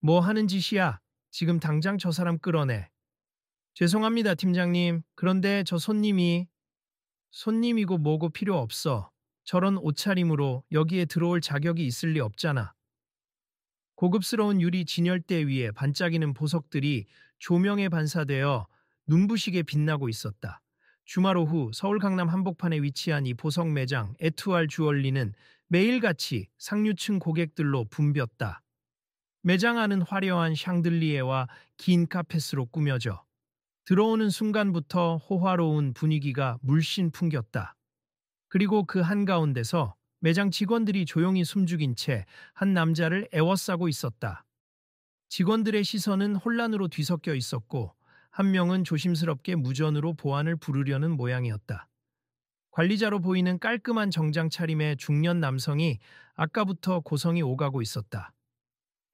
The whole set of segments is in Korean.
뭐 하는 짓이야? 지금 당장 저 사람 끌어내. 죄송합니다, 팀장님. 그런데 저 손님이고 뭐고 필요 없어. 저런 옷차림으로 여기에 들어올 자격이 있을 리 없잖아. 고급스러운 유리 진열대 위에 반짝이는 보석들이 조명에 반사되어 눈부시게 빛나고 있었다. 주말 오후 서울 강남 한복판에 위치한 이 보석 매장 에투알 주얼리는 매일같이 상류층 고객들로 붐볐다. 매장 안은 화려한 샹들리에와 긴 카펫으로 꾸며져 들어오는 순간부터 호화로운 분위기가 물씬 풍겼다. 그리고 그 한가운데서 매장 직원들이 조용히 숨죽인 채 한 남자를 애워싸고 있었다. 직원들의 시선은 혼란으로 뒤섞여 있었고 한 명은 조심스럽게 무전으로 보안을 부르려는 모양이었다. 관리자로 보이는 깔끔한 정장 차림의 중년 남성이 아까부터 고성이 오가고 있었다.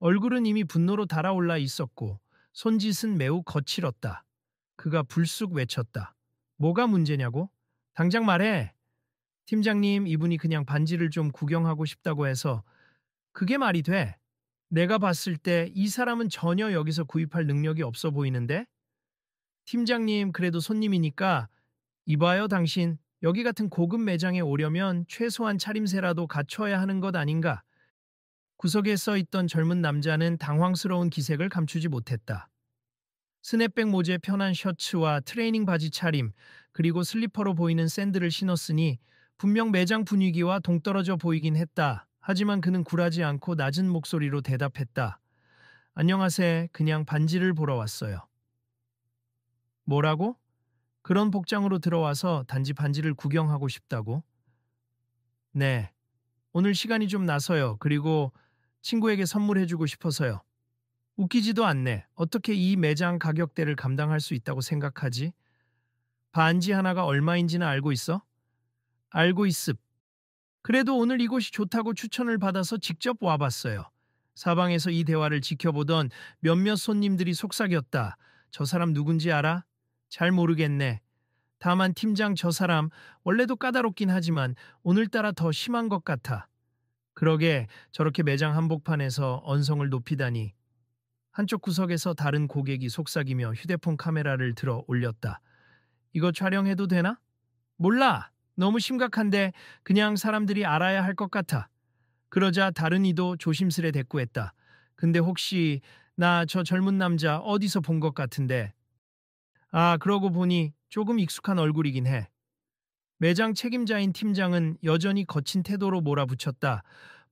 얼굴은 이미 분노로 달아올라 있었고 손짓은 매우 거칠었다. 그가 불쑥 외쳤다. 뭐가 문제냐고? 당장 말해. 팀장님, 이분이 그냥 반지를 좀 구경하고 싶다고 해서 그게 말이 돼? 내가 봤을 때 이 사람은 전혀 여기서 구입할 능력이 없어 보이는데? 팀장님, 그래도 손님이니까 이봐요, 당신. 여기 같은 고급 매장에 오려면 최소한 차림새라도 갖춰야 하는 것 아닌가? 구석에 써 있던 젊은 남자는 당황스러운 기색을 감추지 못했다. 스냅백 모재 편한 셔츠와 트레이닝 바지 차림, 그리고 슬리퍼로 보이는 샌들을 신었으니 분명 매장 분위기와 동떨어져 보이긴 했다. 하지만 그는 굴하지 않고 낮은 목소리로 대답했다. 안녕하세요. 그냥 반지를 보러 왔어요. 뭐라고? 그런 복장으로 들어와서 단지 반지를 구경하고 싶다고? 네. 오늘 시간이 좀 나서요. 그리고 친구에게 선물해주고 싶어서요. 웃기지도 않네. 어떻게 이 매장 가격대를 감당할 수 있다고 생각하지? 반지 하나가 얼마인지는 알고 있어? 알고 있습. 그래도 오늘 이곳이 좋다고 추천을 받아서 직접 와봤어요. 사방에서 이 대화를 지켜보던 몇몇 손님들이 속삭였다. 저 사람 누군지 알아? 잘 모르겠네. 다만 팀장 저 사람 원래도 까다롭긴 하지만 오늘따라 더 심한 것 같아. 그러게 저렇게 매장 한복판에서 언성을 높이다니. 한쪽 구석에서 다른 고객이 속삭이며 휴대폰 카메라를 들어 올렸다. 이거 촬영해도 되나? 몰라. 너무 심각한데 그냥 사람들이 알아야 할 것 같아. 그러자 다른 이도 조심스레 대꾸했다. 근데 혹시 나 저 젊은 남자 어디서 본 것 같은데. 아, 그러고 보니 조금 익숙한 얼굴이긴 해. 매장 책임자인 팀장은 여전히 거친 태도로 몰아붙였다.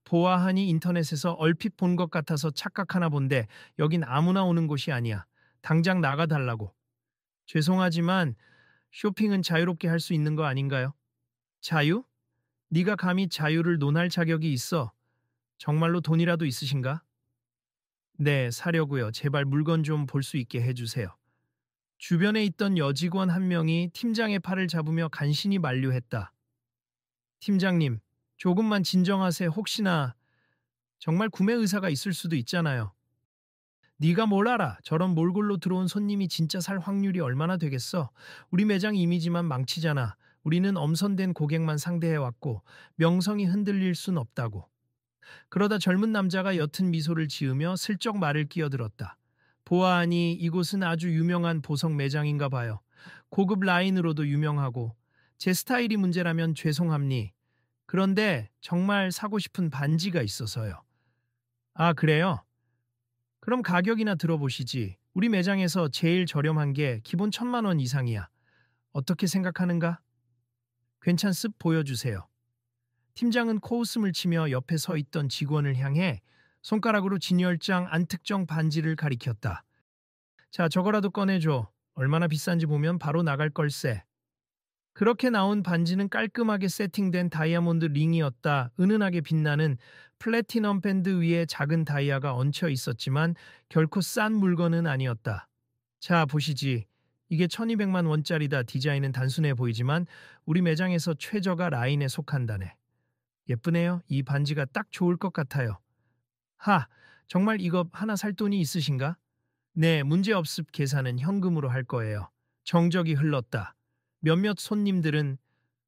보아하니 인터넷에서 얼핏 본 것 같아서 착각하나 본데 여긴 아무나 오는 곳이 아니야. 당장 나가달라고. 죄송하지만 쇼핑은 자유롭게 할 수 있는 거 아닌가요? 자유? 네가 감히 자유를 논할 자격이 있어. 정말로 돈이라도 있으신가? 네, 사려고요. 제발 물건 좀 볼 수 있게 해주세요. 주변에 있던 여직원 한 명이 팀장의 팔을 잡으며 간신히 만류했다. 팀장님, 조금만 진정하세요. 혹시나 정말 구매 의사가 있을 수도 있잖아요. 네가 뭘 알아? 저런 몰골로 들어온 손님이 진짜 살 확률이 얼마나 되겠어? 우리 매장 이미지만 망치잖아. 우리는 엄선된 고객만 상대해왔고 명성이 흔들릴 순 없다고. 그러다 젊은 남자가 옅은 미소를 지으며 슬쩍 말을 끼어들었다. 보아하니 이곳은 아주 유명한 보석 매장인가 봐요. 고급 라인으로도 유명하고 제 스타일이 문제라면 죄송합니. 그런데 정말 사고 싶은 반지가 있어서요. 아, 그래요? 그럼 가격이나 들어보시지. 우리 매장에서 제일 저렴한 게 기본 1,000만 원 이상이야. 어떻게 생각하는가? 괜찮습 보여주세요. 팀장은 코웃음을 치며 옆에 서 있던 직원을 향해 손가락으로 진열장 안특정 반지를 가리켰다. 자, 저거라도 꺼내줘. 얼마나 비싼지 보면 바로 나갈 걸세. 그렇게 나온 반지는 깔끔하게 세팅된 다이아몬드 링이었다. 은은하게 빛나는 플래티넘 밴드 위에 작은 다이아가 얹혀 있었지만 결코 싼 물건은 아니었다. 자, 보시지. 이게 1200만 원짜리다. 디자인은 단순해 보이지만 우리 매장에서 최저가 라인에 속한다네. 예쁘네요. 이 반지가 딱 좋을 것 같아요. 하, 정말 이거 하나 살 돈이 있으신가? 네, 문제없습. 계산은 현금으로 할 거예요. 정적이 흘렀다. 몇몇 손님들은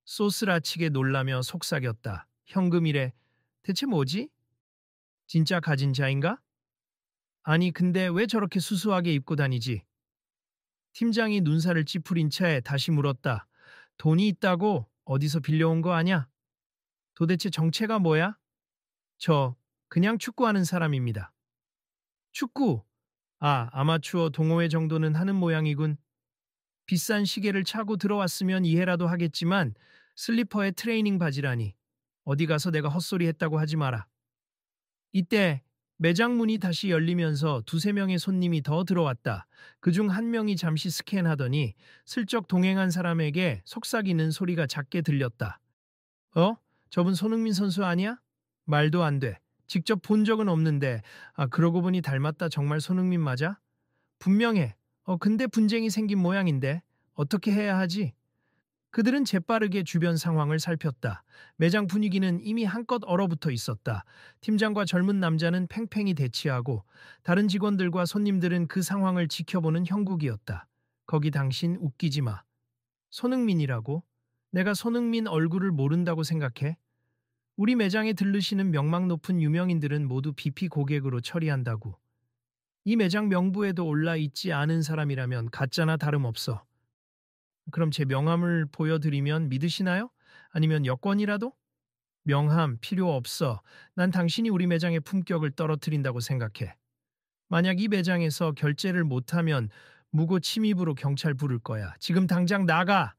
소스라치게 놀라며 속삭였다. 현금이래. 대체 뭐지? 진짜 가진 자인가? 아니, 근데 왜 저렇게 수수하게 입고 다니지? 팀장이 눈살을 찌푸린 채 다시 물었다. 돈이 있다고? 어디서 빌려온 거 아냐? 도대체 정체가 뭐야? 저, 그냥 축구하는 사람입니다. 축구? 아, 아마추어 동호회 정도는 하는 모양이군. 비싼 시계를 차고 들어왔으면 이해라도 하겠지만 슬리퍼에 트레이닝 바지라니. 어디 가서 내가 헛소리 했다고 하지 마라. 이때 매장 문이 다시 열리면서 두세 명의 손님이 더 들어왔다. 그중 한 명이 잠시 스캔하더니 슬쩍 동행한 사람에게 속삭이는 소리가 작게 들렸다. 어? 저분 손흥민 선수 아니야? 말도 안 돼. 직접 본 적은 없는데. 아, 그러고 보니 닮았다. 정말 손흥민 맞아? 분명해. 근데 분쟁이 생긴 모양인데. 어떻게 해야 하지? 그들은 재빠르게 주변 상황을 살폈다. 매장 분위기는 이미 한껏 얼어붙어 있었다. 팀장과 젊은 남자는 팽팽히 대치하고 다른 직원들과 손님들은 그 상황을 지켜보는 형국이었다. 거기 당신 웃기지 마. 손흥민이라고? 내가 손흥민 얼굴을 모른다고 생각해? 우리 매장에 들르시는 명망 높은 유명인들은 모두 BP 고객으로 처리한다고. 이 매장 명부에도 올라 있지 않은 사람이라면 가짜나 다름없어. 그럼 제 명함을 보여드리면 믿으시나요? 아니면 여권이라도? 명함 필요 없어. 난 당신이 우리 매장의 품격을 떨어뜨린다고 생각해. 만약 이 매장에서 결제를 못하면 무고 침입으로 경찰 부를 거야. 지금 당장 나가!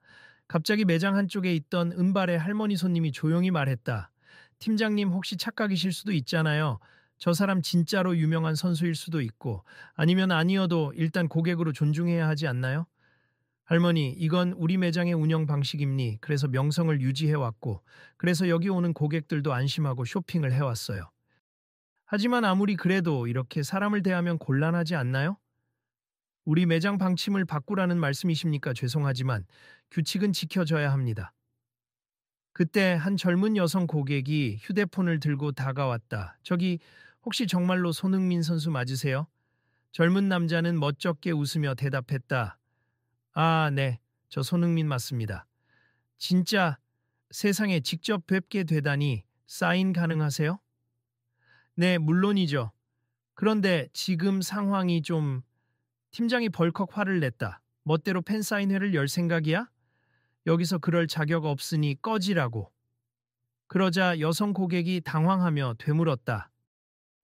갑자기 매장 한쪽에 있던 은발의 할머니 손님이 조용히 말했다. 팀장님 혹시 착각이실 수도 있잖아요. 저 사람 진짜로 유명한 선수일 수도 있고 아니면 아니어도 일단 고객으로 존중해야 하지 않나요? 할머니, 이건 우리 매장의 운영 방식입니. 그래서 명성을 유지해왔고, 그래서 여기 오는 고객들도 안심하고 쇼핑을 해왔어요. 하지만 아무리 그래도 이렇게 사람을 대하면 곤란하지 않나요? 우리 매장 방침을 바꾸라는 말씀이십니까? 죄송하지만 규칙은 지켜져야 합니다. 그때 한 젊은 여성 고객이 휴대폰을 들고 다가왔다. 저기, 혹시 정말로 손흥민 선수 맞으세요? 젊은 남자는 멋쩍게 웃으며 대답했다. 아, 네. 저 손흥민 맞습니다. 진짜 세상에 직접 뵙게 되다니 사인 가능하세요? 네, 물론이죠. 그런데 지금 상황이 좀 팀장이 벌컥 화를 냈다. 멋대로 팬사인회를 열 생각이야? 여기서 그럴 자격 없으니 꺼지라고. 그러자 여성 고객이 당황하며 되물었다.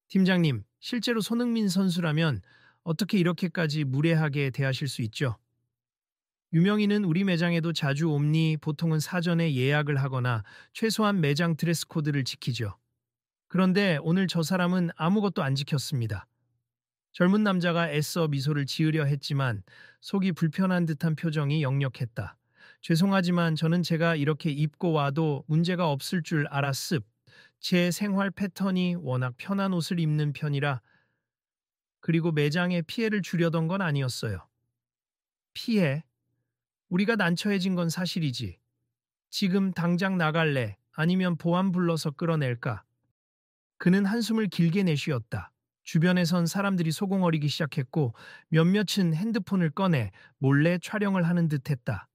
팀장님, 실제로 손흥민 선수라면 어떻게 이렇게까지 무례하게 대하실 수 있죠? 유명인은 우리 매장에도 자주 옵니 보통은 사전에 예약을 하거나 최소한 매장 드레스 코드를 지키죠. 그런데 오늘 저 사람은 아무것도 안 지켰습니다. 젊은 남자가 애써 미소를 지으려 했지만 속이 불편한 듯한 표정이 역력했다. 죄송하지만 저는 제가 이렇게 입고 와도 문제가 없을 줄 알았습. 제 생활 패턴이 워낙 편한 옷을 입는 편이라 그리고 매장에 피해를 주려던 건 아니었어요. 피해? 우리가 난처해진 건 사실이지. 지금 당장 나갈래? 아니면 보안 불러서 끌어낼까? 그는 한숨을 길게 내쉬었다. 주변에선 사람들이 소공어리기 시작했고 몇몇은 핸드폰을 꺼내 몰래 촬영을 하는 듯했다.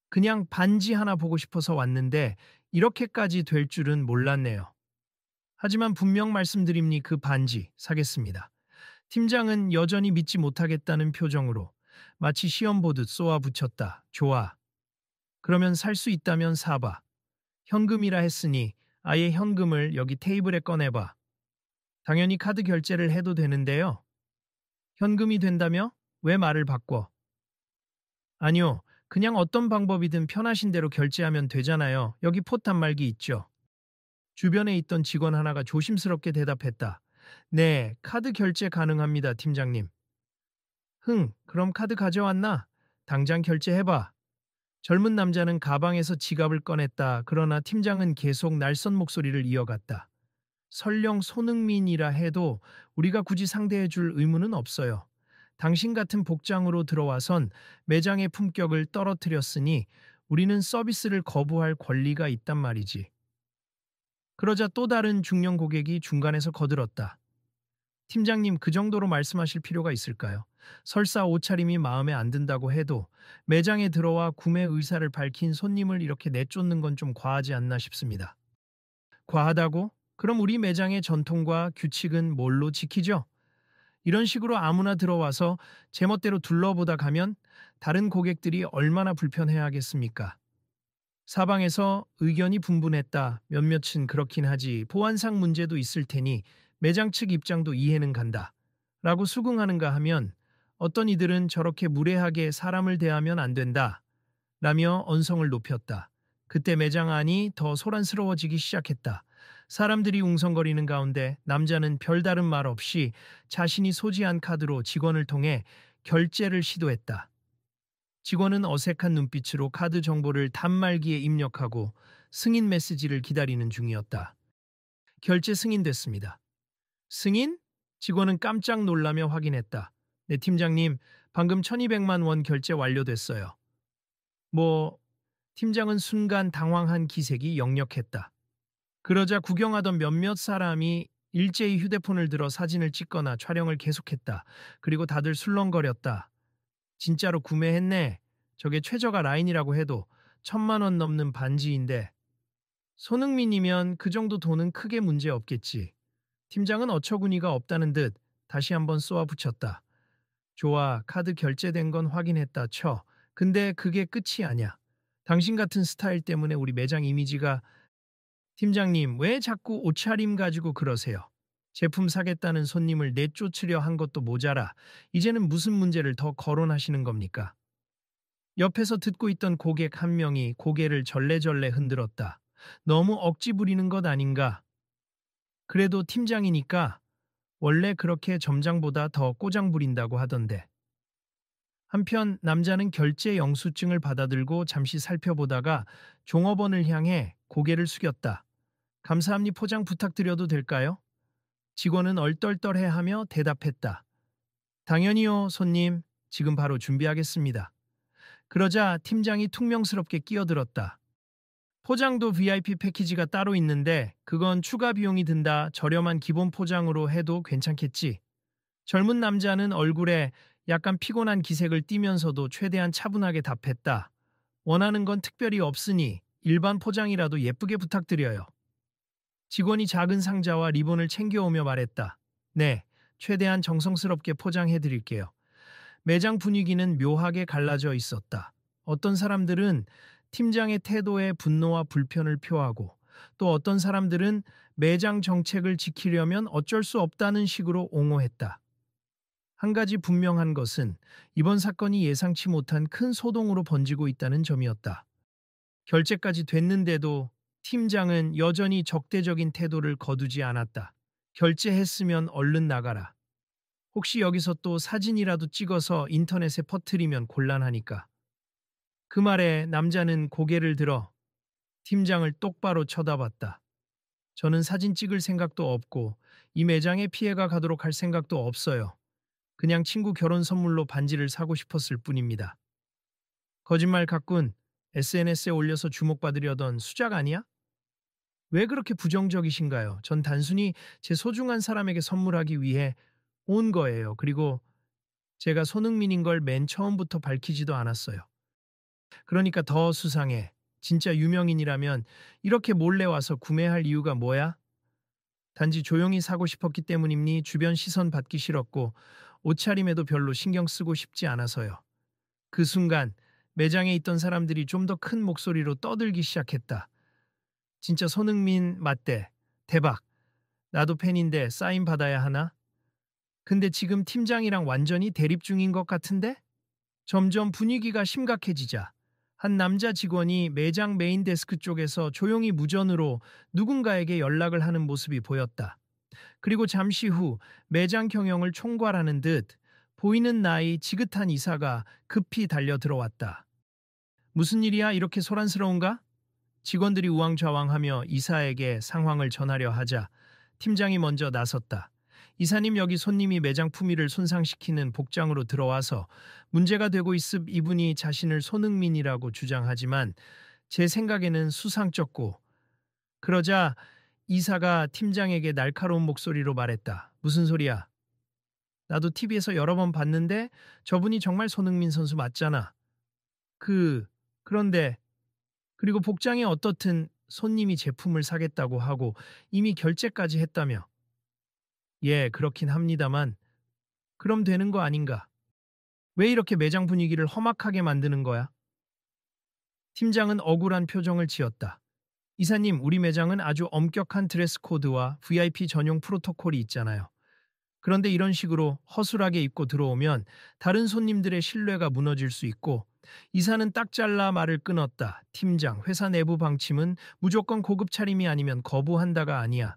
그냥 반지 하나 보고 싶어서 왔는데 이렇게까지 될 줄은 몰랐네요. 하지만 분명 말씀드립니 그 반지 사겠습니다. 팀장은 여전히 믿지 못하겠다는 표정으로 마치 시험 보듯 쏘아붙였다. 좋아. 그러면 살 수 있다면 사봐. 현금이라 했으니 아예 현금을 여기 테이블에 꺼내봐. 당연히 카드 결제를 해도 되는데요. 현금이 된다며? 왜 말을 바꿔? 아니요. 그냥 어떤 방법이든 편하신 대로 결제하면 되잖아요. 여기 포 단말기 있죠. 주변에 있던 직원 하나가 조심스럽게 대답했다. 네, 카드 결제 가능합니다, 팀장님. 그럼 카드 가져왔나? 당장 결제해봐. 젊은 남자는 가방에서 지갑을 꺼냈다. 그러나 팀장은 계속 날선 목소리를 이어갔다. 설령 손흥민이라 해도 우리가 굳이 상대해줄 의무는 없어요. 당신 같은 복장으로 들어와선 매장의 품격을 떨어뜨렸으니 우리는 서비스를 거부할 권리가 있단 말이지. 그러자 또 다른 중년 고객이 중간에서 거들었다. 팀장님, 그 정도로 말씀하실 필요가 있을까요? 설사 옷차림이 마음에 안 든다고 해도 매장에 들어와 구매 의사를 밝힌 손님을 이렇게 내쫓는 건 좀 과하지 않나 싶습니다. 과하다고? 그럼 우리 매장의 전통과 규칙은 뭘로 지키죠? 이런 식으로 아무나 들어와서 제멋대로 둘러보다 가면 다른 고객들이 얼마나 불편해하겠습니까? 사방에서 의견이 분분했다. 몇몇은 그렇긴 하지. 보안상 문제도 있을 테니 매장 측 입장도 이해는 간다. 라고 수긍하는가 하면 어떤 이들은 저렇게 무례하게 사람을 대하면 안 된다. 라며 언성을 높였다. 그때 매장 안이 더 소란스러워지기 시작했다. 사람들이 웅성거리는 가운데 남자는 별다른 말 없이 자신이 소지한 카드로 직원을 통해 결제를 시도했다. 직원은 어색한 눈빛으로 카드 정보를 단말기에 입력하고 승인 메시지를 기다리는 중이었다. 결제 승인됐습니다. 승인? 직원은 깜짝 놀라며 확인했다. 네, 팀장님, 방금 1200만 원 결제 완료됐어요. 뭐, 팀장은 순간 당황한 기색이 역력했다. 그러자 구경하던 몇몇 사람이 일제히 휴대폰을 들어 사진을 찍거나 촬영을 계속했다. 그리고 다들 술렁거렸다. 진짜로 구매했네. 저게 최저가 라인이라고 해도 1000만 원 넘는 반지인데 손흥민이면 그 정도 돈은 크게 문제 없겠지. 팀장은 어처구니가 없다는 듯 다시 한번 쏘아붙였다. 좋아, 카드 결제된 건 확인했다 쳐. 근데 그게 끝이 아니야. 당신 같은 스타일 때문에 우리 매장 이미지가. 팀장님, 왜 자꾸 옷차림 가지고 그러세요? 제품 사겠다는 손님을 내쫓으려 한 것도 모자라 이제는 무슨 문제를 더 거론하시는 겁니까? 옆에서 듣고 있던 고객 한 명이 고개를 절레절레 흔들었다. 너무 억지 부리는 것 아닌가? 그래도 팀장이니까 원래 그렇게 점장보다 더 꼬장 부린다고 하던데. 한편 남자는 결제 영수증을 받아들고 잠시 살펴보다가 종업원을 향해 고개를 숙였다. 감사합니다. 포장 부탁드려도 될까요? 직원은 얼떨떨해하며 대답했다. 당연히요, 손님. 지금 바로 준비하겠습니다. 그러자 팀장이 퉁명스럽게 끼어들었다. 포장도 VIP 패키지가 따로 있는데 그건 추가 비용이 든다. 저렴한 기본 포장으로 해도 괜찮겠지. 젊은 남자는 얼굴에 약간 피곤한 기색을 띠면서도 최대한 차분하게 답했다. 원하는 건 특별히 없으니 일반 포장이라도 예쁘게 부탁드려요. 직원이 작은 상자와 리본을 챙겨오며 말했다. 네, 최대한 정성스럽게 포장해 드릴게요. 매장 분위기는 묘하게 갈라져 있었다. 어떤 사람들은 팀장의 태도에 분노와 불편을 표하고 또 어떤 사람들은 매장 정책을 지키려면 어쩔 수 없다는 식으로 옹호했다. 한 가지 분명한 것은 이번 사건이 예상치 못한 큰 소동으로 번지고 있다는 점이었다. 결제까지 됐는데도 팀장은 여전히 적대적인 태도를 거두지 않았다. 결제했으면 얼른 나가라. 혹시 여기서 또 사진이라도 찍어서 인터넷에 퍼뜨리면 곤란하니까. 그 말에 남자는 고개를 들어 팀장을 똑바로 쳐다봤다. 저는 사진 찍을 생각도 없고 이 매장에 피해가 가도록 할 생각도 없어요. 그냥 친구 결혼 선물로 반지를 사고 싶었을 뿐입니다. 거짓말 같군. SNS에 올려서 주목받으려던 수작 아니야? 왜 그렇게 부정적이신가요? 전 단순히 제 소중한 사람에게 선물하기 위해 온 거예요. 그리고 제가 손흥민인 걸 맨 처음부터 밝히지도 않았어요. 그러니까 더 수상해. 진짜 유명인이라면 이렇게 몰래 와서 구매할 이유가 뭐야? 단지 조용히 사고 싶었기 때문입니? 주변 시선 받기 싫었고 옷차림에도 별로 신경 쓰고 싶지 않아서요. 그 순간 매장에 있던 사람들이 좀 더 큰 목소리로 떠들기 시작했다. 진짜 손흥민 맞대. 대박. 나도 팬인데 사인 받아야 하나? 근데 지금 팀장이랑 완전히 대립 중인 것 같은데? 점점 분위기가 심각해지자 한 남자 직원이 매장 메인 데스크 쪽에서 조용히 무전으로 누군가에게 연락을 하는 모습이 보였다. 그리고 잠시 후 매장 경영을 총괄하는 듯 보이는 나이 지긋한 이사가 급히 달려 들어왔다. 무슨 일이야? 이렇게 소란스러운가? 직원들이 우왕좌왕하며 이사에게 상황을 전하려 하자 팀장이 먼저 나섰다. 이사님, 여기 손님이 매장 품위를 손상시키는 복장으로 들어와서 문제가 되고 있음. 이분이 자신을 손흥민이라고 주장하지만 제 생각에는 수상쩍고. 그러자 이사가 팀장에게 날카로운 목소리로 말했다. 무슨 소리야? 나도 TV에서 여러 번 봤는데 저분이 정말 손흥민 선수 맞잖아. 그런데 그리고 복장이 어떻든 손님이 제품을 사겠다고 하고 이미 결제까지 했다며. 예, 그렇긴 합니다만 그럼 되는 거 아닌가? 왜 이렇게 매장 분위기를 험악하게 만드는 거야? 팀장은 억울한 표정을 지었다. 이사님, 우리 매장은 아주 엄격한 드레스 코드와 VIP 전용 프로토콜이 있잖아요. 그런데 이런 식으로 허술하게 입고 들어오면 다른 손님들의 신뢰가 무너질 수 있고, 이사는 딱 잘라 말을 끊었다. 팀장, 회사 내부 방침은 무조건 고급 차림이 아니면 거부한다가 아니야.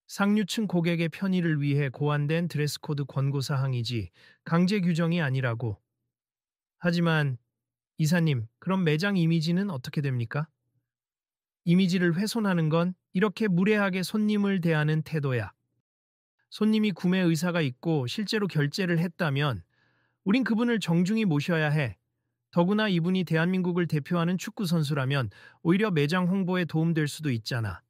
상류층 고객의 편의를 위해 고안된 드레스 코드 권고 사항이지 강제 규정이 아니라고. 하지만 이사님, 그럼 매장 이미지는 어떻게 됩니까? 이미지를 훼손하는 건 이렇게 무례하게 손님을 대하는 태도야. 손님이 구매 의사가 있고 실제로 결제를 했다면 우린 그분을 정중히 모셔야 해. 더구나 이분이 대한민국을 대표하는 축구 선수라면 오히려 매장 홍보에 도움될 수도 있잖아.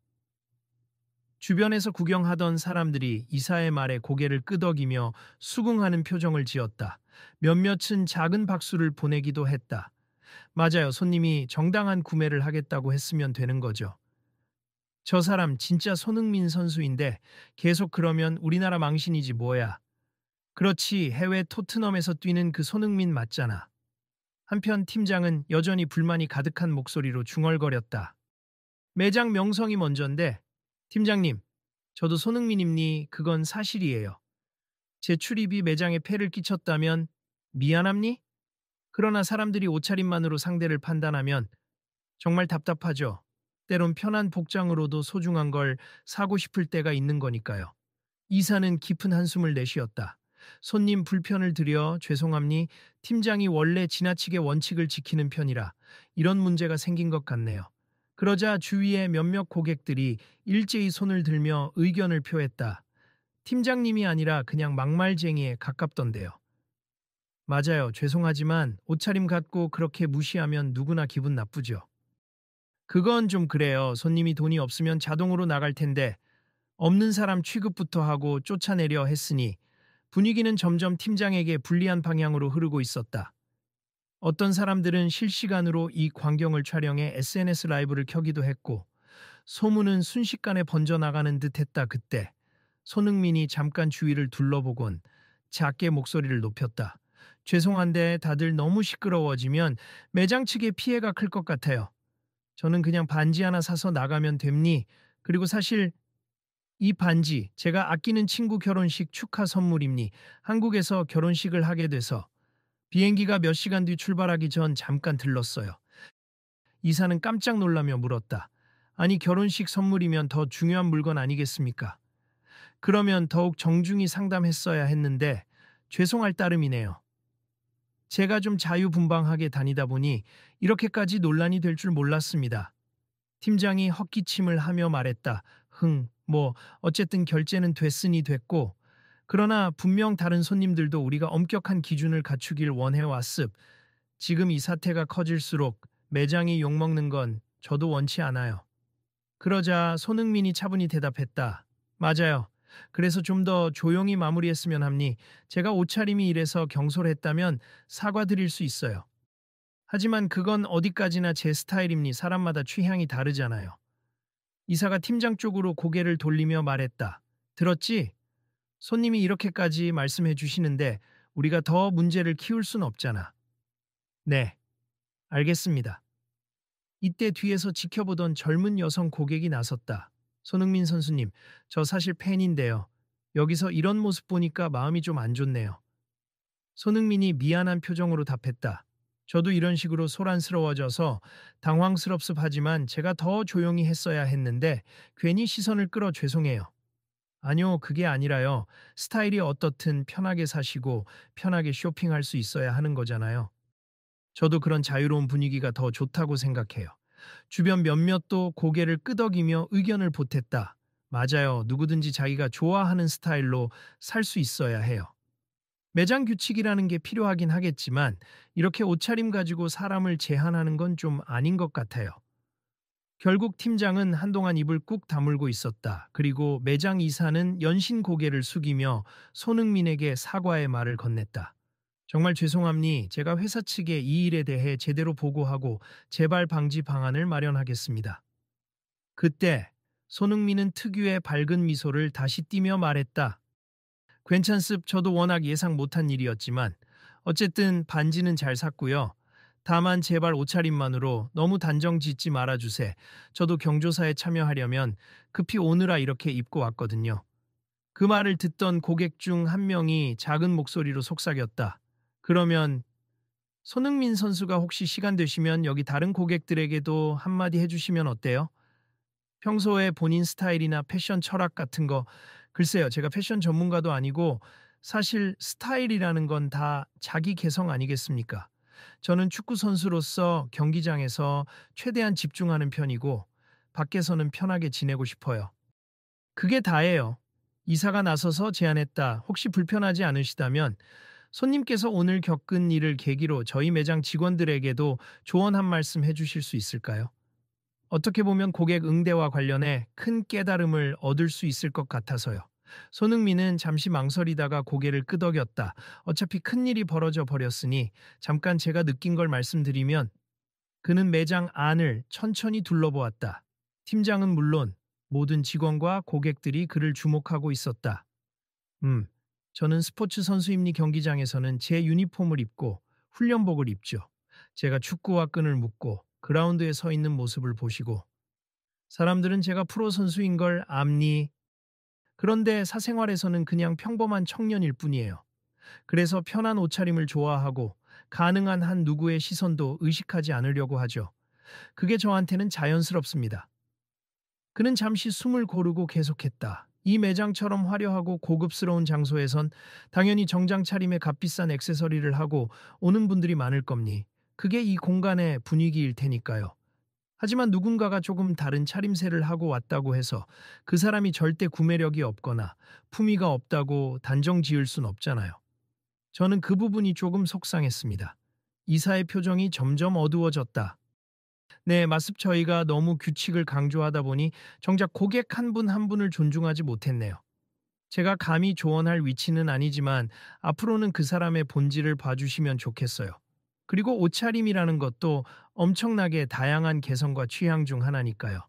주변에서 구경하던 사람들이 이사의 말에 고개를 끄덕이며 수긍하는 표정을 지었다. 몇몇은 작은 박수를 보내기도 했다. 맞아요. 손님이 정당한 구매를 하겠다고 했으면 되는 거죠. 저 사람 진짜 손흥민 선수인데 계속 그러면 우리나라 망신이지 뭐야. 그렇지, 해외 토트넘에서 뛰는 그 손흥민 맞잖아. 한편 팀장은 여전히 불만이 가득한 목소리로 중얼거렸다. 매장 명성이 먼저인데, 팀장님, 저도 손흥민입니 그건 사실이에요. 제 출입이 매장에 폐를 끼쳤다면 미안합니? 그러나 사람들이 옷차림만으로 상대를 판단하면 정말 답답하죠. 때론 편한 복장으로도 소중한 걸 사고 싶을 때가 있는 거니까요. 이사는 깊은 한숨을 내쉬었다. 손님 불편을 드려 죄송합니. 팀장이 원래 지나치게 원칙을 지키는 편이라 이런 문제가 생긴 것 같네요. 그러자 주위의 몇몇 고객들이 일제히 손을 들며 의견을 표했다. 팀장님이 아니라 그냥 막말쟁이에 가깝던데요. 맞아요. 죄송하지만 옷차림 갖고 그렇게 무시하면 누구나 기분 나쁘죠. 그건 좀 그래요. 손님이 돈이 없으면 자동으로 나갈 텐데 없는 사람 취급부터 하고 쫓아내려 했으니 분위기는 점점 팀장에게 불리한 방향으로 흐르고 있었다. 어떤 사람들은 실시간으로 이 광경을 촬영해 SNS 라이브를 켜기도 했고 소문은 순식간에 번져나가는 듯했다. 그때 손흥민이 잠깐 주위를 둘러보곤 작게 목소리를 높였다. 죄송한데 다들 너무 시끄러워지면 매장 측에 피해가 클 것 같아요. 저는 그냥 반지 하나 사서 나가면 됩니? 그리고 사실 이 반지 제가 아끼는 친구 결혼식 축하 선물입니? 한국에서 결혼식을 하게 돼서 비행기가 몇 시간 뒤 출발하기 전 잠깐 들렀어요. 이사는 깜짝 놀라며 물었다. 아니 결혼식 선물이면 더 중요한 물건 아니겠습니까? 그러면 더욱 정중히 상담했어야 했는데 죄송할 따름이네요. 제가 좀 자유분방하게 다니다 보니 이렇게까지 논란이 될 줄 몰랐습니다. 팀장이 헛기침을 하며 말했다. 어쨌든 결제는 됐으니 됐고, 그러나 분명 다른 손님들도 우리가 엄격한 기준을 갖추길 원해왔습. 지금 이 사태가 커질수록 매장이 욕먹는 건 저도 원치 않아요. 그러자 손흥민이 차분히 대답했다. 맞아요. 그래서 좀 더 조용히 마무리했으면 합니. 제가 옷차림이 이래서 경솔했다면 사과드릴 수 있어요. 하지만 그건 어디까지나 제 스타일입니. 사람마다 취향이 다르잖아요. 이사가 팀장 쪽으로 고개를 돌리며 말했다. 들었지? 손님이 이렇게까지 말씀해 주시는데 우리가 더 문제를 키울 순 없잖아. 네, 알겠습니다. 이때 뒤에서 지켜보던 젊은 여성 고객이 나섰다. 손흥민 선수님, 저 사실 팬인데요. 여기서 이런 모습 보니까 마음이 좀 안 좋네요. 손흥민이 미안한 표정으로 답했다. 저도 이런 식으로 소란스러워져서 당황스럽습하지만 제가 더 조용히 했어야 했는데 괜히 시선을 끌어 죄송해요. 아니요, 그게 아니라요. 스타일이 어떻든 편하게 사시고 편하게 쇼핑할 수 있어야 하는 거잖아요. 저도 그런 자유로운 분위기가 더 좋다고 생각해요. 주변 몇몇도 고개를 끄덕이며 의견을 보탰다. 맞아요. 누구든지 자기가 좋아하는 스타일로 살 수 있어야 해요. 매장 규칙이라는 게 필요하긴 하겠지만 이렇게 옷차림 가지고 사람을 제한하는 건 좀 아닌 것 같아요. 결국 팀장은 한동안 입을 꾹 다물고 있었다. 그리고 매장 이사는 연신 고개를 숙이며 손흥민에게 사과의 말을 건넸다. 정말 죄송합니. 제가 회사 측에 이 일에 대해 제대로 보고하고 재발 방지 방안을 마련하겠습니다. 그때 손흥민은 특유의 밝은 미소를 다시 띠며 말했다. 괜찮습. 저도 워낙 예상 못한 일이었지만 어쨌든 반지는 잘 샀고요. 다만 제발 옷차림만으로 너무 단정 짓지 말아주세. 저도 경조사에 참여하려면 급히 오느라 이렇게 입고 왔거든요. 그 말을 듣던 고객 중 한 명이 작은 목소리로 속삭였다. 그러면 손흥민 선수가 혹시 시간 되시면 여기 다른 고객들에게도 한마디 해주시면 어때요? 평소에 본인 스타일이나 패션 철학 같은 거, 글쎄요, 제가 패션 전문가도 아니고 사실 스타일이라는 건 다 자기 개성 아니겠습니까? 저는 축구 선수로서 경기장에서 최대한 집중하는 편이고 밖에서는 편하게 지내고 싶어요. 그게 다예요. 이사가 나서서 제안했다. 혹시 불편하지 않으시다면 손님께서 오늘 겪은 일을 계기로 저희 매장 직원들에게도 조언 한 말씀 해주실 수 있을까요? 어떻게 보면 고객 응대와 관련해 큰 깨달음을 얻을 수 있을 것 같아서요. 손흥민은 잠시 망설이다가 고개를 끄덕였다. 어차피 큰일이 벌어져 버렸으니 잠깐 제가 느낀 걸 말씀드리면 그는 매장 안을 천천히 둘러보았다. 팀장은 물론 모든 직원과 고객들이 그를 주목하고 있었다. 저는 스포츠 선수입니 경기장에서는 제 유니폼을 입고 훈련복을 입죠. 제가 축구와 끈을 묶고 그라운드에 서 있는 모습을 보시고 사람들은 제가 프로 선수인 걸 압니? 그런데 사생활에서는 그냥 평범한 청년일 뿐이에요. 그래서 편한 옷차림을 좋아하고 가능한 한 누구의 시선도 의식하지 않으려고 하죠. 그게 저한테는 자연스럽습니다. 그는 잠시 숨을 고르고 계속했다. 이 매장처럼 화려하고 고급스러운 장소에선 당연히 정장 차림에 값비싼 액세서리를 하고 오는 분들이 많을 겁니. 그게 이 공간의 분위기일 테니까요. 하지만 누군가가 조금 다른 차림새를 하고 왔다고 해서 그 사람이 절대 구매력이 없거나 품위가 없다고 단정 지을 순 없잖아요. 저는 그 부분이 조금 속상했습니다. 이사의 표정이 점점 어두워졌다. 네, 맞습. 저희가 너무 규칙을 강조하다 보니 정작 고객 한 분 한 분을 존중하지 못했네요. 제가 감히 조언할 위치는 아니지만 앞으로는 그 사람의 본질을 봐주시면 좋겠어요. 그리고 옷차림이라는 것도 엄청나게 다양한 개성과 취향 중 하나니까요.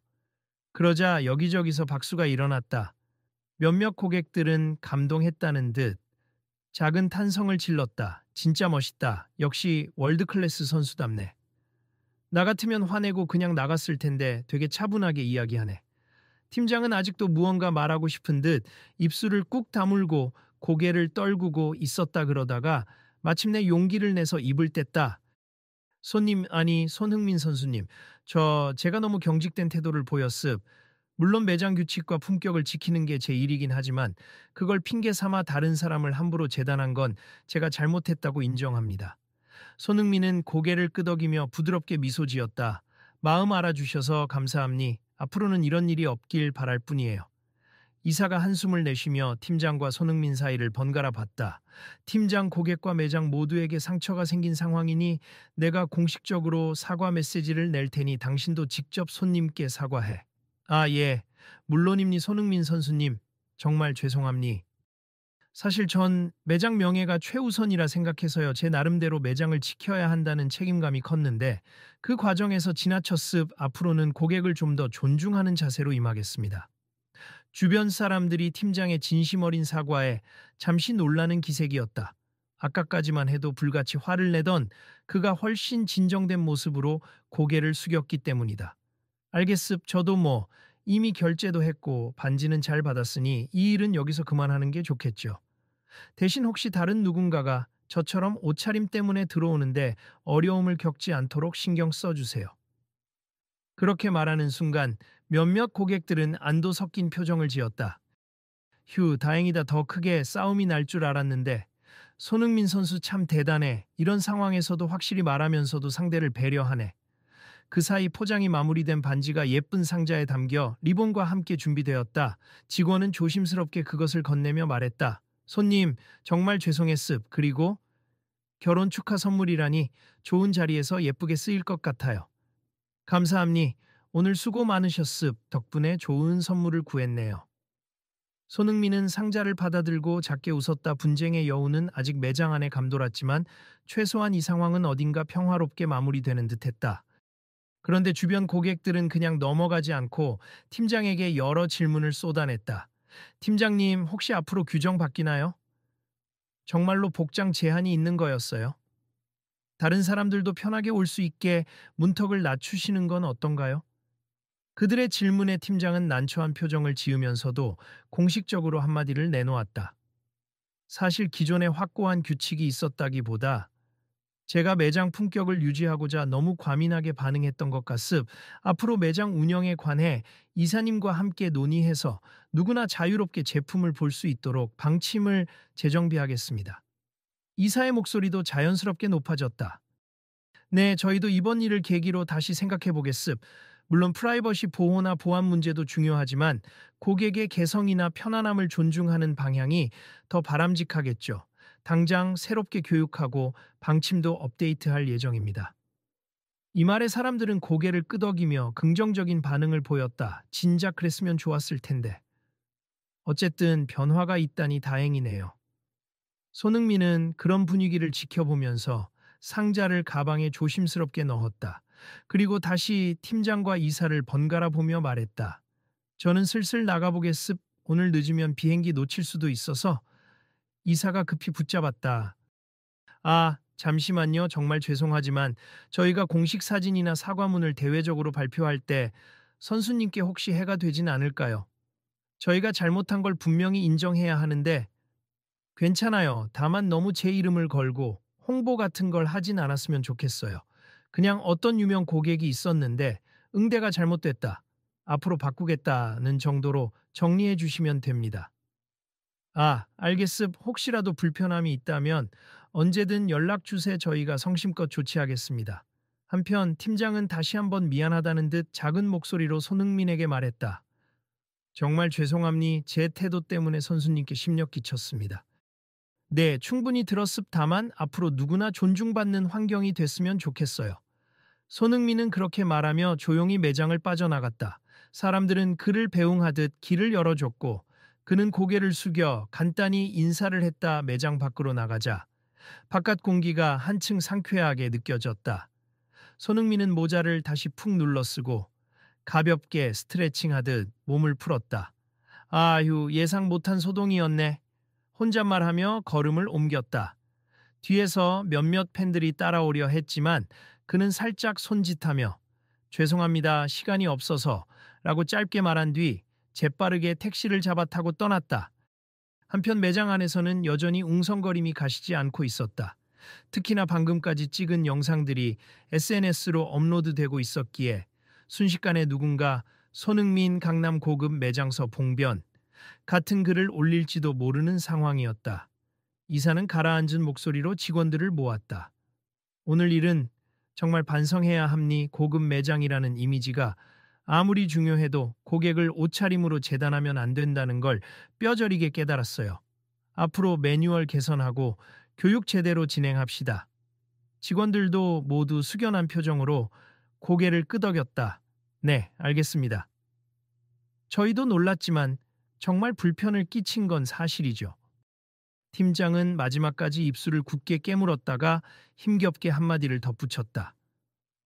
그러자 여기저기서 박수가 일어났다. 몇몇 고객들은 감동했다는 듯 작은 탄성을 질렀다. 진짜 멋있다. 역시 월드클래스 선수답네. 나 같으면 화내고 그냥 나갔을 텐데 되게 차분하게 이야기하네. 팀장은 아직도 무언가 말하고 싶은 듯 입술을 꾹 다물고 고개를 떨구고 있었다 그러다가 마침내 용기를 내서 입을 뗐다. 손님, 아니 손흥민 선수님, 제가 너무 경직된 태도를 보였습. 물론 매장 규칙과 품격을 지키는 게 제 일이긴 하지만 그걸 핑계 삼아 다른 사람을 함부로 재단한 건 제가 잘못했다고 인정합니다. 손흥민은 고개를 끄덕이며 부드럽게 미소 지었다. 마음 알아주셔서 감사합니. 앞으로는 이런 일이 없길 바랄 뿐이에요. 이사가 한숨을 내쉬며 팀장과 손흥민 사이를 번갈아 봤다. 팀장, 고객과 매장 모두에게 상처가 생긴 상황이니 내가 공식적으로 사과 메시지를 낼 테니 당신도 직접 손님께 사과해. 아, 예. 물론입니 손흥민 선수님. 정말 죄송합니. 사실 전 매장 명예가 최우선이라 생각해서요. 제 나름대로 매장을 지켜야 한다는 책임감이 컸는데 그 과정에서 지나쳤습. 앞으로는 고객을 좀 더 존중하는 자세로 임하겠습니다. 주변 사람들이 팀장의 진심 어린 사과에 잠시 놀라는 기색이었다. 아까까지만 해도 불같이 화를 내던 그가 훨씬 진정된 모습으로 고개를 숙였기 때문이다. 알겠습. 저도 이미 결제도 했고 반지는 잘 받았으니 이 일은 여기서 그만하는 게 좋겠죠. 대신 혹시 다른 누군가가 저처럼 옷차림 때문에 들어오는데 어려움을 겪지 않도록 신경 써주세요. 그렇게 말하는 순간 몇몇 고객들은 안도 섞인 표정을 지었다. 휴, 다행이다. 더 크게 싸움이 날 줄 알았는데. 손흥민 선수 참 대단해. 이런 상황에서도 확실히 말하면서도 상대를 배려하네. 그 사이 포장이 마무리된 반지가 예쁜 상자에 담겨 리본과 함께 준비되었다. 직원은 조심스럽게 그것을 건네며 말했다. 손님, 정말 죄송했습. 그리고 결혼 축하 선물이라니 좋은 자리에서 예쁘게 쓰일 것 같아요. 감사합니. 오늘 수고 많으셨습. 덕분에 좋은 선물을 구했네요. 손흥민은 상자를 받아들고 작게 웃었다. 분쟁의 여우는 아직 매장 안에 감돌았지만 최소한 이 상황은 어딘가 평화롭게 마무리되는 듯했다. 그런데 주변 고객들은 그냥 넘어가지 않고 팀장에게 여러 질문을 쏟아냈다. 팀장님, 혹시 앞으로 규정 바뀌나요? 정말로 복장 제한이 있는 거였어요? 다른 사람들도 편하게 올 수 있게 문턱을 낮추시는 건 어떤가요? 그들의 질문에 팀장은 난처한 표정을 지으면서도 공식적으로 한마디를 내놓았다. 사실 기존에 확고한 규칙이 있었다기보다 제가 매장 품격을 유지하고자 너무 과민하게 반응했던 것 같습. 앞으로 매장 운영에 관해 이사님과 함께 논의해서 누구나 자유롭게 제품을 볼 수 있도록 방침을 재정비하겠습니다. 이사의 목소리도 자연스럽게 높아졌다. 네, 저희도 이번 일을 계기로 다시 생각해 보겠습. 물론 프라이버시 보호나 보안 문제도 중요하지만 고객의 개성이나 편안함을 존중하는 방향이 더 바람직하겠죠. 당장 새롭게 교육하고 방침도 업데이트할 예정입니다. 이 말에 사람들은 고개를 끄덕이며 긍정적인 반응을 보였다. 진작 그랬으면 좋았을 텐데. 어쨌든 변화가 있다니 다행이네요. 손흥민은 그런 분위기를 지켜보면서 상자를 가방에 조심스럽게 넣었다. 그리고 다시 팀장과 이사를 번갈아 보며 말했다. 저는 슬슬 나가보겠습. 오늘 늦으면 비행기 놓칠 수도 있어서. 이사가 급히 붙잡았다. 아, 잠시만요. 정말 죄송하지만 저희가 공식 사진이나 사과문을 대외적으로 발표할 때 선수님께 혹시 해가 되진 않을까요? 저희가 잘못한 걸 분명히 인정해야 하는데 괜찮아요. 다만 너무 제 이름을 걸고 홍보 같은 걸 하진 않았으면 좋겠어요. 그냥 어떤 유명 고객이 있었는데 응대가 잘못됐다. 앞으로 바꾸겠다는 정도로 정리해 주시면 됩니다. 아, 알겠습. 혹시라도 불편함이 있다면 언제든 연락 주세. 저희가 성심껏 조치하겠습니다. 한편 팀장은 다시 한번 미안하다는 듯 작은 목소리로 손흥민에게 말했다. 정말 죄송합니. 제 태도 때문에 선수님께 심력 끼쳤습니다. 네, 충분히 들었습. 다만 앞으로 누구나 존중받는 환경이 됐으면 좋겠어요. 손흥민은 그렇게 말하며 조용히 매장을 빠져나갔다. 사람들은 그를 배웅하듯 길을 열어줬고 그는 고개를 숙여 간단히 인사를 했다. 매장 밖으로 나가자 바깥 공기가 한층 상쾌하게 느껴졌다. 손흥민은 모자를 다시 푹 눌러쓰고 가볍게 스트레칭하듯 몸을 풀었다. 아휴, 예상 못한 소동이었네. 혼잣말하며 걸음을 옮겼다. 뒤에서 몇몇 팬들이 따라오려 했지만 그는 살짝 손짓하며 죄송합니다. 시간이 없어서 라고 짧게 말한 뒤 재빠르게 택시를 잡아 타고 떠났다. 한편 매장 안에서는 여전히 웅성거림이 가시지 않고 있었다. 특히나 방금까지 찍은 영상들이 SNS로 업로드되고 있었기에 순식간에 누군가 손흥민 강남 고급 매장서 봉변 같은 글을 올릴지도 모르는 상황이었다. 이사는 가라앉은 목소리로 직원들을 모았다. 오늘 일은 정말 반성해야 합니. 고급 매장이라는 이미지가 아무리 중요해도 고객을 옷차림으로 재단하면 안 된다는 걸 뼈저리게 깨달았어요. 앞으로 매뉴얼 개선하고 교육 제대로 진행합시다. 직원들도 모두 숙연한 표정으로 고개를 끄덕였다. 네, 알겠습니다. 저희도 놀랐지만 정말 불편을 끼친 건 사실이죠. 팀장은 마지막까지 입술을 굳게 깨물었다가 힘겹게 한마디를 덧붙였다.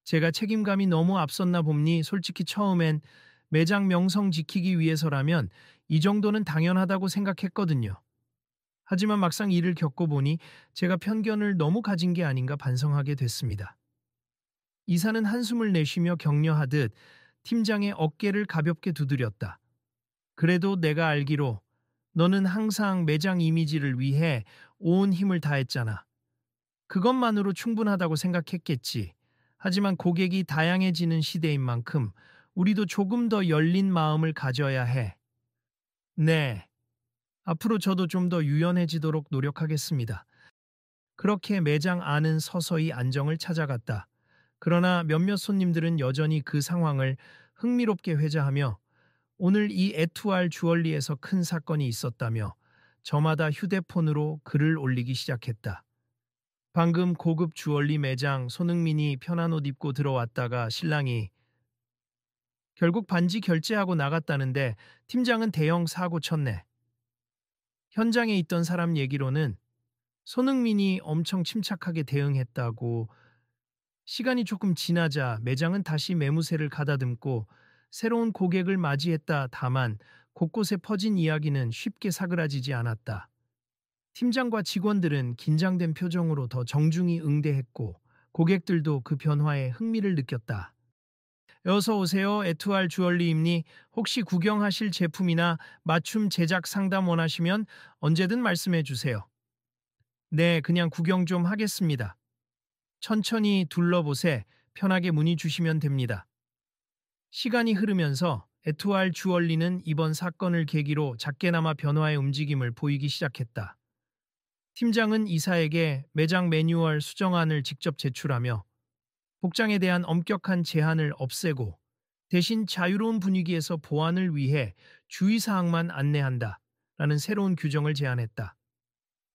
제가 책임감이 너무 앞섰나 봅니. 솔직히 처음엔 매장 명성 지키기 위해서라면 이 정도는 당연하다고 생각했거든요. 하지만 막상 일을 겪어보니 제가 편견을 너무 가진 게 아닌가 반성하게 됐습니다. 이사는 한숨을 내쉬며 격려하듯 팀장의 어깨를 가볍게 두드렸다. 그래도 내가 알기로 너는 항상 매장 이미지를 위해 온 힘을 다했잖아. 그것만으로 충분하다고 생각했겠지. 하지만 고객이 다양해지는 시대인 만큼 우리도 조금 더 열린 마음을 가져야 해. 네. 앞으로 저도 좀 더 유연해지도록 노력하겠습니다. 그렇게 매장 안은 서서히 안정을 찾아갔다. 그러나 몇몇 손님들은 여전히 그 상황을 흥미롭게 회자하며 오늘 이 에투알 주얼리에서 큰 사건이 있었다며 저마다 휴대폰으로 글을 올리기 시작했다. 방금 고급 주얼리 매장 손흥민이 편한 옷 입고 들어왔다가 신랑이 결국 반지 결제하고 나갔다는데 팀장은 대형 사고 쳤네. 현장에 있던 사람 얘기로는 손흥민이 엄청 침착하게 대응했다고 시간이 조금 지나자 매장은 다시 매무새를 가다듬고 새로운 고객을 맞이했다. 다만 곳곳에 퍼진 이야기는 쉽게 사그라지지 않았다. 팀장과 직원들은 긴장된 표정으로 더 정중히 응대했고 고객들도 그 변화에 흥미를 느꼈다. 어서 오세요. 에투알 주얼리입니. 혹시 구경하실 제품이나 맞춤 제작 상담 원하시면 언제든 말씀해 주세요. 네, 그냥 구경 좀 하겠습니다. 천천히 둘러보세 편하게 문의 주시면 됩니다. 시간이 흐르면서 에투알 주얼리는 이번 사건을 계기로 작게나마 변화의 움직임을 보이기 시작했다. 팀장은 이사에게 매장 매뉴얼 수정안을 직접 제출하며 복장에 대한 엄격한 제한을 없애고 대신 자유로운 분위기에서 보안을 위해 주의사항만 안내한다 라는 새로운 규정을 제안했다.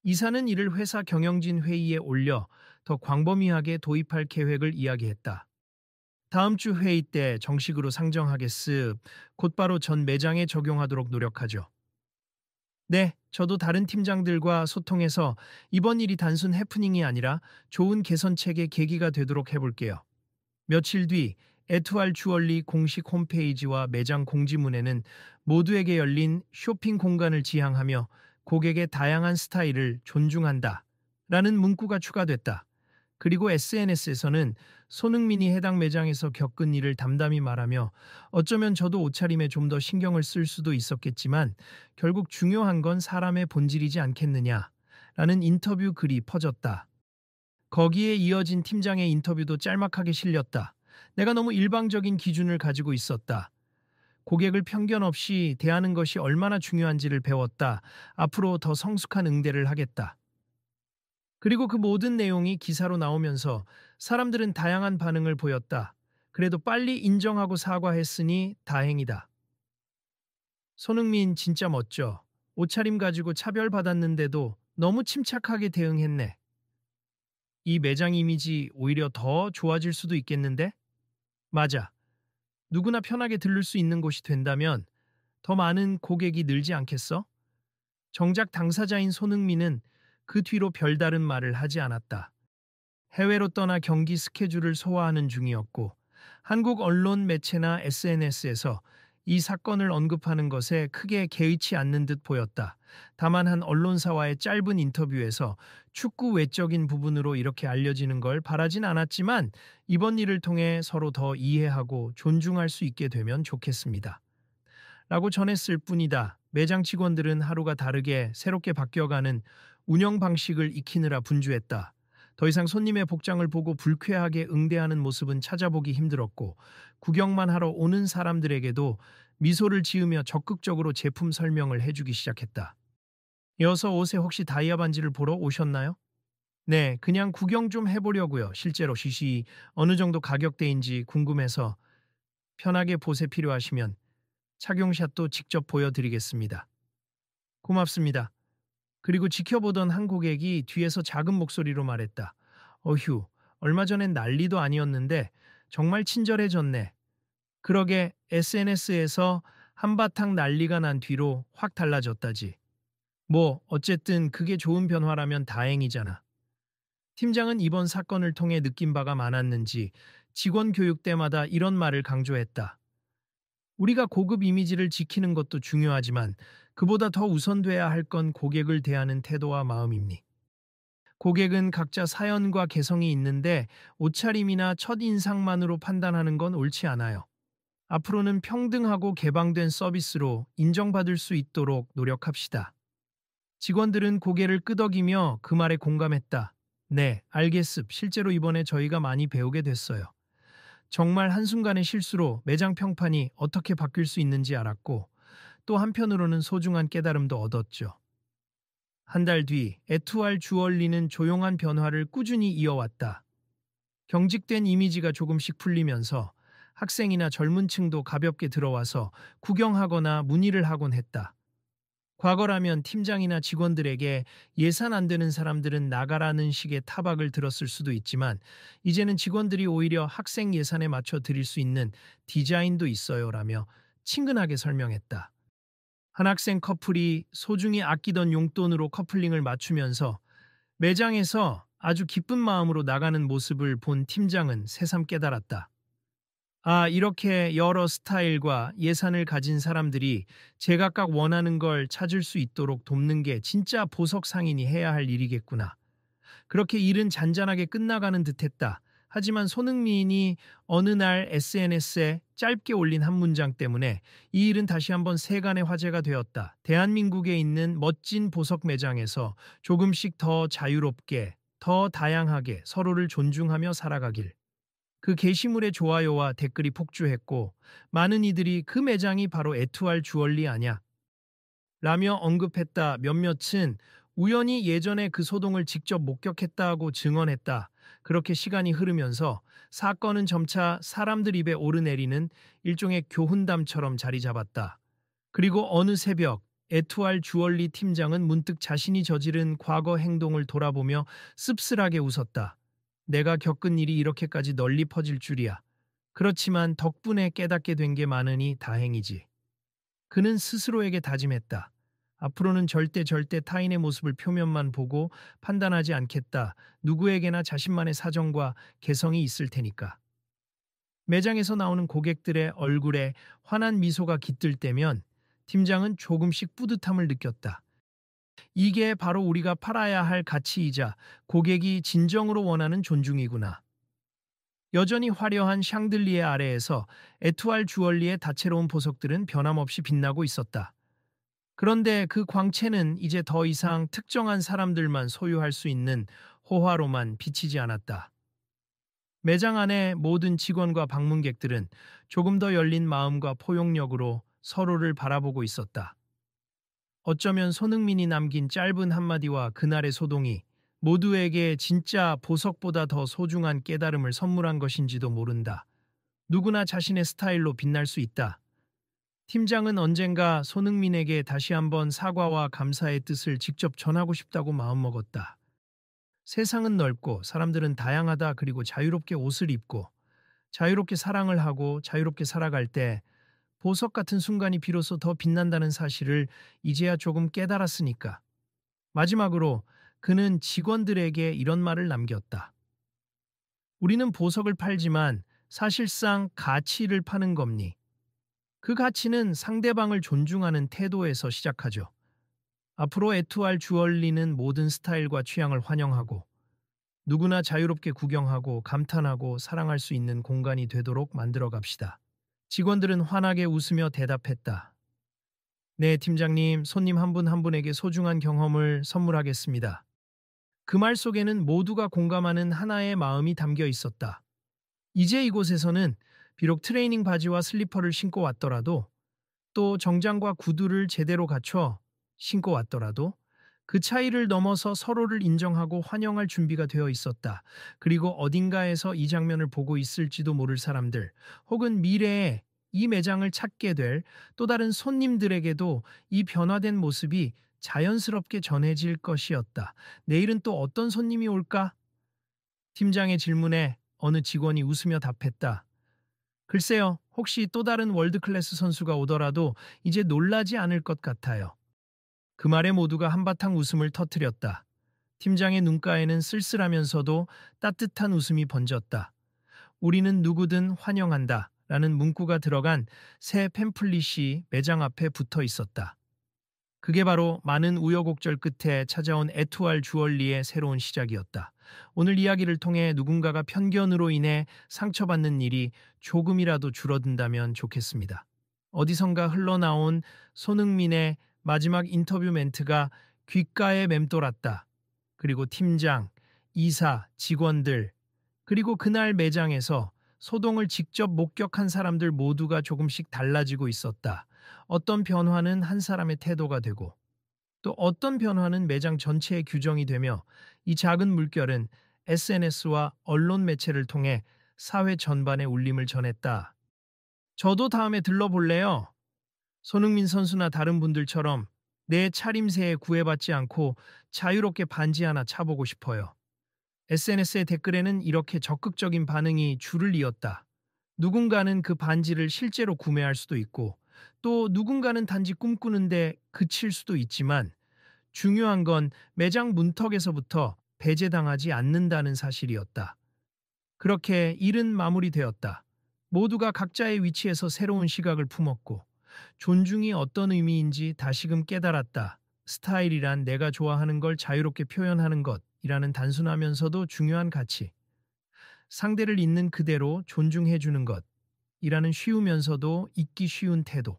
이사는 이를 회사 경영진 회의에 올려 더 광범위하게 도입할 계획을 이야기했다. 다음 주 회의 때 정식으로 상정하겠습. 곧바로 전 매장에 적용하도록 노력하죠. 네, 저도 다른 팀장들과 소통해서 이번 일이 단순 해프닝이 아니라 좋은 개선책의 계기가 되도록 해볼게요. 며칠 뒤 에투알 주얼리 공식 홈페이지와 매장 공지문에는 모두에게 열린 쇼핑 공간을 지향하며 고객의 다양한 스타일을 존중한다 라는 문구가 추가됐다. 그리고 SNS에서는 손흥민이 해당 매장에서 겪은 일을 담담히 말하며 어쩌면 저도 옷차림에 좀 더 신경을 쓸 수도 있었겠지만 결국 중요한 건 사람의 본질이지 않겠느냐 라는 인터뷰 글이 퍼졌다. 거기에 이어진 팀장의 인터뷰도 짤막하게 실렸다. 내가 너무 일방적인 기준을 가지고 있었다. 고객을 편견 없이 대하는 것이 얼마나 중요한지를 배웠다. 앞으로 더 성숙한 응대를 하겠다. 그리고 그 모든 내용이 기사로 나오면서 사람들은 다양한 반응을 보였다. 그래도 빨리 인정하고 사과했으니 다행이다. 손흥민 진짜 멋져. 옷차림 가지고 차별받았는데도 너무 침착하게 대응했네. 이 매장 이미지 오히려 더 좋아질 수도 있겠는데? 맞아. 누구나 편하게 들를 수 있는 곳이 된다면 더 많은 고객이 늘지 않겠어? 정작 당사자인 손흥민은 그 뒤로 별다른 말을 하지 않았다. 해외로 떠나 경기 스케줄을 소화하는 중이었고 한국 언론 매체나 SNS에서 이 사건을 언급하는 것에 크게 개의치 않는 듯 보였다. 다만 한 언론사와의 짧은 인터뷰에서 축구 외적인 부분으로 이렇게 알려지는 걸 바라진 않았지만 이번 일을 통해 서로 더 이해하고 존중할 수 있게 되면 좋겠습니다. 라고 전했을 뿐이다. 매장 직원들은 하루가 다르게 새롭게 바뀌어가는 운영 방식을 익히느라 분주했다. 더 이상 손님의 복장을 보고 불쾌하게 응대하는 모습은 찾아보기 힘들었고 구경만 하러 오는 사람들에게도 미소를 지으며 적극적으로 제품 설명을 해주기 시작했다. 이어서 옷에 혹시 다이아 반지를 보러 오셨나요? 네, 그냥 구경 좀 해보려고요. 실제로 시시 어느 정도 가격대인지 궁금해서 편하게 보세 필요하시면 착용샷도 직접 보여드리겠습니다. 고맙습니다. 그리고 지켜보던 한 고객이 뒤에서 작은 목소리로 말했다. 어휴, 얼마 전엔 난리도 아니었는데 정말 친절해졌네. 그러게 SNS에서 한바탕 난리가 난 뒤로 확 달라졌다지. 뭐 어쨌든 그게 좋은 변화라면 다행이잖아. 팀장은 이번 사건을 통해 느낀 바가 많았는지 직원 교육 때마다 이런 말을 강조했다. 우리가 고급 이미지를 지키는 것도 중요하지만 그보다 더 우선돼야 할 건 고객을 대하는 태도와 마음입니. 고객은 각자 사연과 개성이 있는데 옷차림이나 첫인상만으로 판단하는 건 옳지 않아요. 앞으로는 평등하고 개방된 서비스로 인정받을 수 있도록 노력합시다. 직원들은 고개를 끄덕이며 그 말에 공감했다. 네, 알겠습. 실제로 이번에 저희가 많이 배우게 됐어요. 정말 한순간의 실수로 매장 평판이 어떻게 바뀔 수 있는지 알았고 또 한편으로는 소중한 깨달음도 얻었죠. 한 달 뒤 에투알 주얼리는 조용한 변화를 꾸준히 이어왔다. 경직된 이미지가 조금씩 풀리면서 학생이나 젊은 층도 가볍게 들어와서 구경하거나 문의를 하곤 했다. 과거라면 팀장이나 직원들에게 예산 안 되는 사람들은 나가라는 식의 타박을 들었을 수도 있지만 이제는 직원들이 오히려 학생 예산에 맞춰 드릴 수 있는 디자인도 있어요라며 친근하게 설명했다. 한 학생 커플이 소중히 아끼던 용돈으로 커플링을 맞추면서 매장에서 아주 기쁜 마음으로 나가는 모습을 본 팀장은 새삼 깨달았다. 이렇게 여러 스타일과 예산을 가진 사람들이 제각각 원하는 걸 찾을 수 있도록 돕는 게 진짜 보석 상인이 해야 할 일이겠구나. 그렇게 일은 잔잔하게 끝나가는 듯했다. 하지만 손흥민이 어느 날 SNS에 짧게 올린 한 문장 때문에 이 일은 다시 한번 세간의 화제가 되었다. 대한민국에 있는 멋진 보석 매장에서 조금씩 더 자유롭게, 더 다양하게 서로를 존중하며 살아가길. 그 게시물의 좋아요와 댓글이 폭주했고 많은 이들이 그 매장이 바로 에투알 주얼리 아냐 라며 언급했다. 몇몇은 우연히 예전에 그 소동을 직접 목격했다고 증언했다. 그렇게 시간이 흐르면서 사건은 점차 사람들 입에 오르내리는 일종의 교훈담처럼 자리 잡았다. 그리고 어느 새벽 에투알 주얼리 팀장은 문득 자신이 저지른 과거 행동을 돌아보며 씁쓸하게 웃었다. 내가 겪은 일이 이렇게까지 널리 퍼질 줄이야. 그렇지만 덕분에 깨닫게 된 게 많으니 다행이지. 그는 스스로에게 다짐했다. 앞으로는 절대 타인의 모습을 표면만 보고 판단하지 않겠다. 누구에게나 자신만의 사정과 개성이 있을 테니까. 매장에서 나오는 고객들의 얼굴에 환한 미소가 깃들 때면 팀장은 조금씩 뿌듯함을 느꼈다. 이게 바로 우리가 팔아야 할 가치이자 고객이 진정으로 원하는 존중이구나. 여전히 화려한 샹들리에 아래에서 에투알 주얼리의 다채로운 보석들은 변함없이 빛나고 있었다. 그런데 그 광채는 이제 더 이상 특정한 사람들만 소유할 수 있는 호화로만 비치지 않았다. 매장 안의 모든 직원과 방문객들은 조금 더 열린 마음과 포용력으로 서로를 바라보고 있었다. 어쩌면 손흥민이 남긴 짧은 한마디와 그날의 소동이 모두에게 진짜 보석보다 더 소중한 깨달음을 선물한 것인지도 모른다. 누구나 자신의 스타일로 빛날 수 있다. 팀장은 언젠가 손흥민에게 다시 한번 사과와 감사의 뜻을 직접 전하고 싶다고 마음먹었다. 세상은 넓고 사람들은 다양하다. 그리고 자유롭게 옷을 입고 자유롭게 사랑을 하고 자유롭게 살아갈 때 보석 같은 순간이 비로소 더 빛난다는 사실을 이제야 조금 깨달았으니까. 마지막으로 그는 직원들에게 이런 말을 남겼다. 우리는 보석을 팔지만 사실상 가치를 파는 겁니. 그 가치는 상대방을 존중하는 태도에서 시작하죠. 앞으로 에투알 주얼리는 모든 스타일과 취향을 환영하고 누구나 자유롭게 구경하고 감탄하고 사랑할 수 있는 공간이 되도록 만들어 갑시다. 직원들은 환하게 웃으며 대답했다. 네, 팀장님, 손님 한 분 한 분에게 소중한 경험을 선물하겠습니다. 그 말 속에는 모두가 공감하는 하나의 마음이 담겨 있었다. 이제 이곳에서는 비록 트레이닝 바지와 슬리퍼를 신고 왔더라도 또 정장과 구두를 제대로 갖춰 신고 왔더라도 그 차이를 넘어서 서로를 인정하고 환영할 준비가 되어 있었다. 그리고 어딘가에서 이 장면을 보고 있을지도 모를 사람들, 혹은 미래에 이 매장을 찾게 될 또 다른 손님들에게도 이 변화된 모습이 자연스럽게 전해질 것이었다. 내일은 또 어떤 손님이 올까? 팀장의 질문에 어느 직원이 웃으며 답했다. 글쎄요, 혹시 또 다른 월드클래스 선수가 오더라도 이제 놀라지 않을 것 같아요. 그 말에 모두가 한바탕 웃음을 터뜨렸다. 팀장의 눈가에는 쓸쓸하면서도 따뜻한 웃음이 번졌다. 우리는 누구든 환영한다 라는 문구가 들어간 새 팸플릿이 매장 앞에 붙어 있었다. 그게 바로 많은 우여곡절 끝에 찾아온 에투알 주얼리의 새로운 시작이었다. 오늘 이야기를 통해 누군가가 편견으로 인해 상처받는 일이 조금이라도 줄어든다면 좋겠습니다. 어디선가 흘러나온 손흥민의 마지막 인터뷰 멘트가 귓가에 맴돌았다. 그리고 팀장, 이사, 직원들, 그리고 그날 매장에서 소동을 직접 목격한 사람들 모두가 조금씩 달라지고 있었다. 어떤 변화는 한 사람의 태도가 되고 또 어떤 변화는 매장 전체의 규정이 되며 이 작은 물결은 SNS와 언론 매체를 통해 사회 전반에 울림을 전했다. 저도 다음에 들러볼래요. 손흥민 선수나 다른 분들처럼 내 차림새에 구애받지 않고 자유롭게 반지 하나 차보고 싶어요. SNS의 댓글에는 이렇게 적극적인 반응이 줄을 이었다. 누군가는 그 반지를 실제로 구매할 수도 있고 또 누군가는 단지 꿈꾸는데 그칠 수도 있지만 중요한 건 매장 문턱에서부터 배제당하지 않는다는 사실이었다. 그렇게 일은 마무리되었다. 모두가 각자의 위치에서 새로운 시각을 품었고, 존중이 어떤 의미인지 다시금 깨달았다. 스타일이란 내가 좋아하는 걸 자유롭게 표현하는 것이라는 단순하면서도 중요한 가치. 상대를 있는 그대로 존중해 주는 것이라는 쉬우면서도 잊기 쉬운 태도.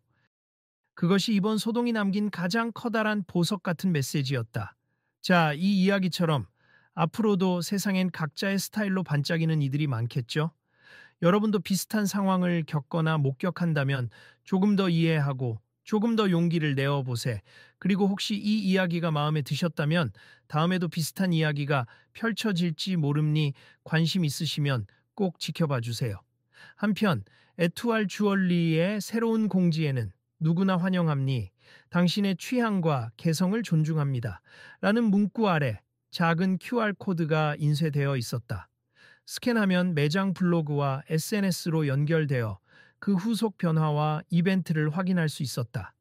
그것이 이번 소동이 남긴 가장 커다란 보석 같은 메시지였다. 자, 이 이야기처럼 앞으로도 세상엔 각자의 스타일로 반짝이는 이들이 많겠죠? 여러분도 비슷한 상황을 겪거나 목격한다면 조금 더 이해하고 조금 더 용기를 내어보세. 그리고 혹시 이 이야기가 마음에 드셨다면 다음에도 비슷한 이야기가 펼쳐질지 모름니 관심 있으시면 꼭 지켜봐 주세요. 한편 에투알 주얼리의 새로운 공지에는 누구나 환영합니. 당신의 취향과 개성을 존중합니다. 라는 문구 아래 작은 QR코드가 인쇄되어 있었다. 스캔하면 매장 블로그와 SNS로 연결되어 그 후속 변화와 이벤트를 확인할 수 있었다.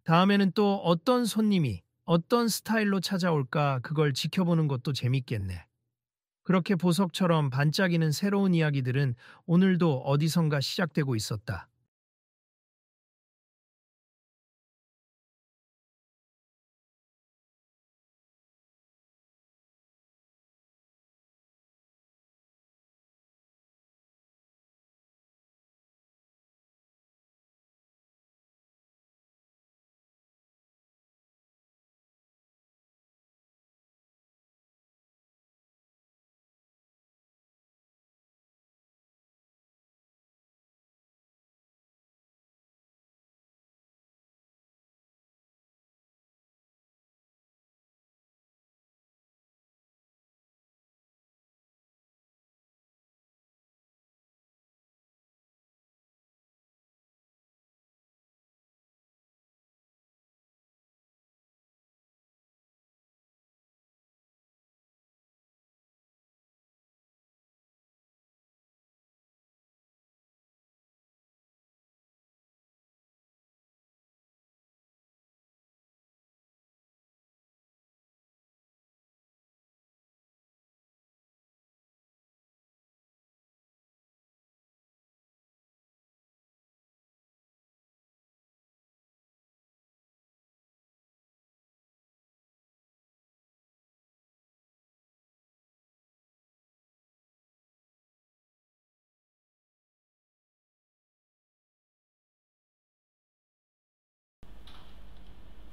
다음에는 또 어떤 손님이 어떤 스타일로 찾아올까 그걸 지켜보는 것도 재밌겠네. 그렇게 보석처럼 반짝이는 새로운 이야기들은 오늘도 어디선가 시작되고 있었다.